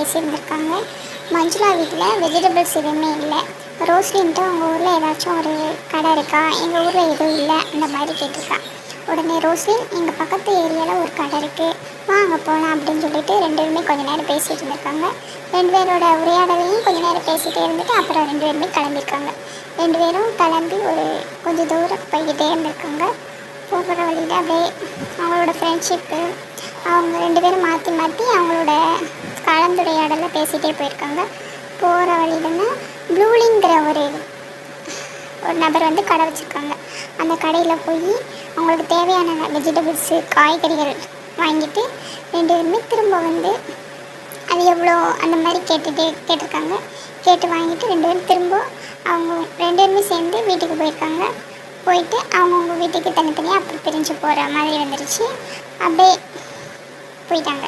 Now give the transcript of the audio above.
பேசியிருந்திருக்காங்க. மஞ்சுளா வீட்டில் வெஜிடபிள்ஸ் எதுவுமே இல்லை. ரோஸ்லின்ட்டு உங்கள் ஊரில் ஏதாச்சும் ஒரு கடை இருக்கா, எங்கள் ஊரில் எதுவும் இல்லை அந்த மாதிரி கேட்டிருக்கா. உடனே ரோஸ்லின், எங்கள் பக்கத்து ஏரியாவில் ஒரு கடை இருக்குது, வாங்க போகலாம் அப்படின்னு சொல்லிட்டு 2 பேருமே கொஞ்சம் நேரம் பேசிகிட்டு இருந்திருக்காங்க. 2 பேரோட உரையாடலையும் கொஞ்சம் நேரம் பேசிகிட்டே இருந்துட்டு அப்புறம் 2 பேருமே கிளம்பியிருக்காங்க. 2 பேரும் கிளம்பி ஒரு கொஞ்சம் தூரம் போய்கிட்டே இருந்திருக்காங்க. போகிற வழியில் அப்படியே அவங்களோட ஃப்ரெண்ட்ஷிப்பு, அவங்க 2 பேரும் மாற்றி மாற்றி அவங்களோட கலந்துரையாடலை பேசிகிட்டே போயிருக்காங்க. போகிற வழியிலன்னா ப்ளூலிங்கிற ஒரு நபர் வந்து கடை வச்சுருக்காங்க. அந்த கடையில் போய் அவங்களுக்கு தேவையான வெஜிடபிள்ஸு, காய்கறிகள் வாங்கிட்டு 2 பேருமே திரும்ப வந்து அது எவ்வளோ அந்த மாதிரி கேட்டிருக்காங்க. கேட்டு வாங்கிட்டு 2 பேரும் திரும்ப அவங்க 2 பேருமே சேர்ந்து வீட்டுக்கு போயிருக்காங்க. போயிட்டு அவங்கவுங்க வீட்டுக்கு தனித்தனியாக அப்படி பிரிஞ்சு போகிற மாதிரி வந்துருச்சு. அப்படியே போயிட்டாங்க.